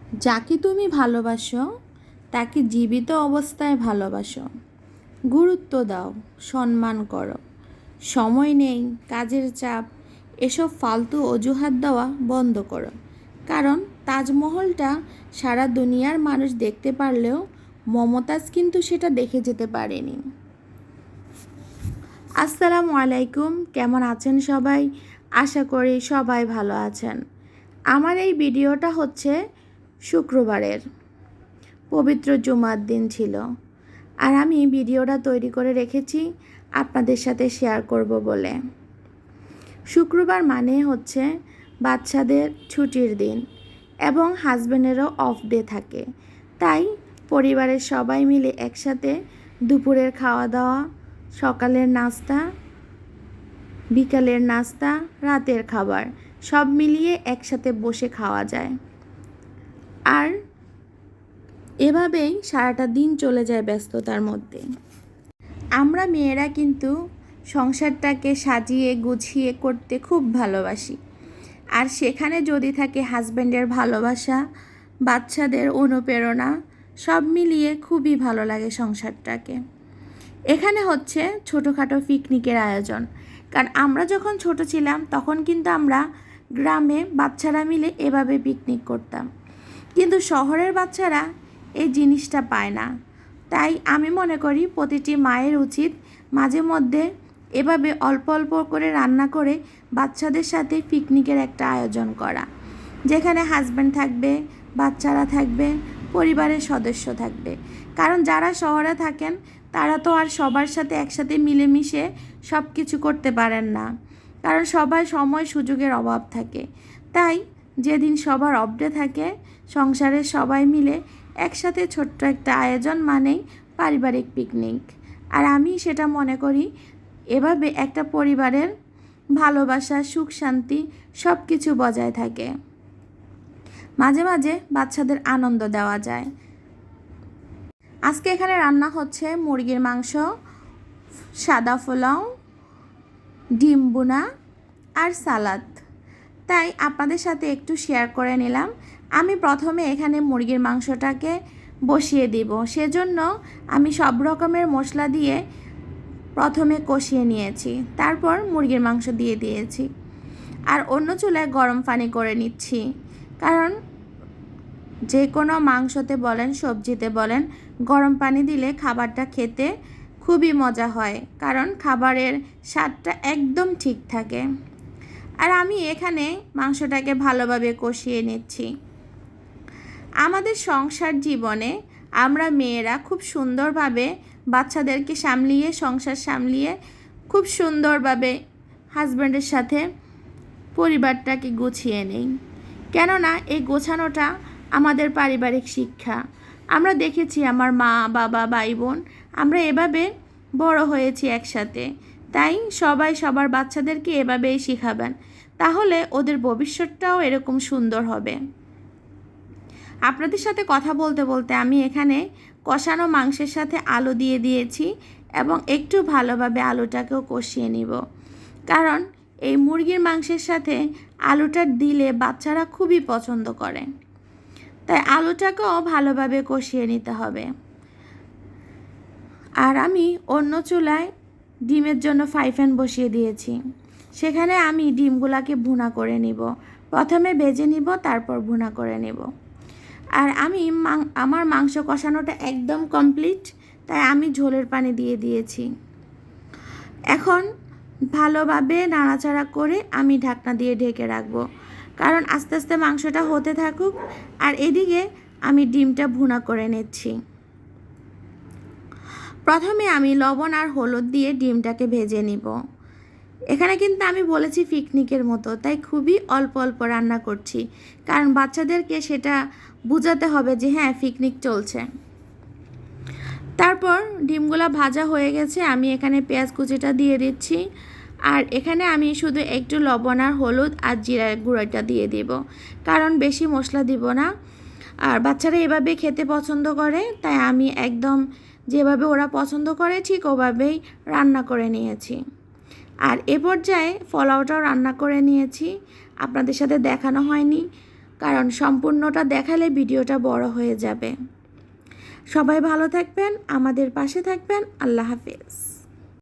যাকে তুমি ভালোবাসো তাকে জীবিত অবস্থায় ভালোবাসো, গুরুত্ব দাও, সম্মান করো। সময় নেই, কাজের চাপ, এসব ফালতু অজুহাত দেওয়া বন্ধ করো। কারণ তাজমহলটা সারা দুনিয়ার মানুষ দেখতে পারলেও মমতাজ কিন্তু সেটা দেখে যেতে পারেনি। আসসালামু আলাইকুম, কেমন আছেন সবাই? আশা করি সবাই ভালো আছেন। আমার এই ভিডিওটা হচ্ছে শুক্রবারের, পবিত্র জুমার দিন ছিল, আর আমি ভিডিওটা তৈরি করে রেখেছি আপনাদের সাথে শেয়ার করব বলে। শুক্রবার মানে হচ্ছে বাচ্চাদের ছুটির দিন এবং হাজব্যান্ডেরও অফ ডে থাকে, তাই পরিবারের সবাই মিলে একসাথে দুপুরের খাওয়া দাওয়া, সকালের নাস্তা, বিকালের নাস্তা, রাতের খাবার সব মিলিয়ে একসাথে বসে খাওয়া যায়। আর এভাবেই সারাটা দিন চলে যায় ব্যস্ততার মধ্যে। আমরা মেয়েরা কিন্তু সংসারটাকে সাজিয়ে গুছিয়ে করতে খুব ভালোবাসি, আর সেখানে যদি থাকে হাজব্যান্ডের ভালোবাসা, বাচ্চাদের অনুপ্রেরণা, সব মিলিয়ে খুবই ভালো লাগে সংসারটাকে। এখানে হচ্ছে ছোটোখাটো পিকনিকের আয়োজন, কারণ আমরা যখন ছোট ছিলাম তখন কিন্তু আমরা গ্রামে বাচ্চারা মিলে এভাবে পিকনিক করতাম, কিন্তু শহরের বাচ্চারা এই জিনিসটা পায় না। তাই আমি মনে করি প্রতিটি মায়ের উচিত মাঝে মধ্যে এভাবে অল্প অল্প করে রান্না করে বাচ্চাদের সাথে পিকনিকের একটা আয়োজন করা, যেখানে হাজব্যান্ড থাকবে, বাচ্চারা থাকবে, পরিবারের সদস্য থাকবে। কারণ যারা শহরে থাকেন তারা তো আর সবার সাথে একসাথে মিলেমিশে সব কিছু করতে পারেন না, কারণ সবার সময় সুযোগের অভাব থাকে। তাই যেদিন সবার অফ ডে থাকে, সংসারের সবাই মিলে একসাথে ছোট্ট একটা আয়োজন মানেই পারিবারিক পিকনিক। আর আমি সেটা মনে করি এভাবে একটা পরিবারের ভালোবাসা, সুখ শান্তি সব কিছু বজায় থাকে। মাঝে মাঝে বাচ্চাদের আনন্দ দেওয়া যায়। আজকে এখানে রান্না হচ্ছে মুরগির মাংস, সাদা পোলাও, ডিম বোনা আর সালাদ। তাই আপনাদের সাথে একটু শেয়ার করে নিলাম। আমি প্রথমে এখানে মুরগির মাংসটাকে বসিয়ে দিব, সেজন্য আমি সব রকমের মশলা দিয়ে প্রথমে কষিয়ে নিয়েছি, তারপর মুরগির মাংস দিয়ে দিয়েছি। আর অন্য চুলায় গরম পানি করে নিচ্ছি, কারণ যে কোনো মাংসতে বলেন, সবজিতে বলেন, গরম পানি দিলে খাবারটা খেতে খুবই মজা হয়, কারণ খাবারের স্বাদটা একদম ঠিক থাকে। আর আমি এখানে মাংসটাকে ভালোভাবে কষিয়ে নিচ্ছি। আমাদের সংসার জীবনে আমরা মেয়েরা খুব সুন্দরভাবে বাচ্চাদেরকে সামলিয়ে, সংসার সামলিয়ে খুব সুন্দরভাবে হাজব্যান্ডের সাথে পরিবারটাকে গুছিয়ে নেই। কেননা এই গোছানোটা আমাদের পারিবারিক শিক্ষা। আমরা দেখেছি আমার মা, বাবা, ভাই বোন, আমরা এভাবে বড় হয়েছি একসাথে। তাই সবাই সবার বাচ্চাদেরকে এভাবেই শেখাবেন, তাহলে ওদের ভবিষ্যৎটাও এরকম সুন্দর হবে। আপনাদের সাথে কথা বলতে বলতে আমি এখানে কষানো মাংসের সাথে আলু দিয়ে দিয়েছি এবং একটু ভালোভাবে আলুটাকেও কষিয়ে নিব, কারণ এই মুরগির মাংসের সাথে আলুটা দিলে বাচ্চারা খুবই পছন্দ করে। তাই আলুটাকেও ভালোভাবে কষিয়ে নিতে হবে। আর আমি অন্য চুলায় ডিমের জন্য ফ্রাই প্যান বসিয়ে দিয়েছি, সেখানে আমি ডিমগুলাকে ভুনা করে নিব। প্রথমে ভেজে নিব, তারপর ভুনা করে নেব। আর আমি আমার মাংস কষানোটা একদম কমপ্লিট, তাই আমি ঝোলের পানি দিয়ে দিয়েছি। এখন ভালোভাবে নাড়াচাড়া করে আমি ঢাকনা দিয়ে ঢেকে রাখবো, কারণ আস্তে আস্তে মাংসটা হতে থাকুক, আর এদিকে আমি ডিমটা ভুনা করে নিচ্ছি। প্রথমে আমি লবণ আর হলুদ দিয়ে ডিমটাকে ভেজে নিব। এখানে কিন্তু আমি বলেছি পিকনিকের মতো, তাই খুবই অল্প অল্প রান্না করছি, কারণ বাচ্চাদেরকে সেটা বোঝাতে হবে যে হ্যাঁ পিকনিক চলছে। তারপর ডিমগুলা ভাজা হয়ে গেছে, আমি এখানে পেঁয়াজ কুচিটা দিয়ে দিচ্ছি। আর এখানে আমি শুধু একটু লবণ আর হলুদ আর জিরার গুঁড়োটা দিয়ে দিব, কারণ বেশি মশলা দিব না। আর বাচ্চারা এভাবে খেতে পছন্দ করে, তাই আমি একদম যেভাবে ওরা পছন্দ করে ঠিক ওভাবেই রান্না করে নিয়েছি। আর এ পর্যায়ে পোলাওটাও রান্না করে নিয়েছি, আপনাদের সাথে দেখানো হয়নি। কারণ সম্পূর্ণটা দেখালে ভিডিওটা বড় হয়ে যাবে। সবাই ভালো থাকবেন, আমাদের পাশে থাকবেন। আল্লাহ হাফেজ।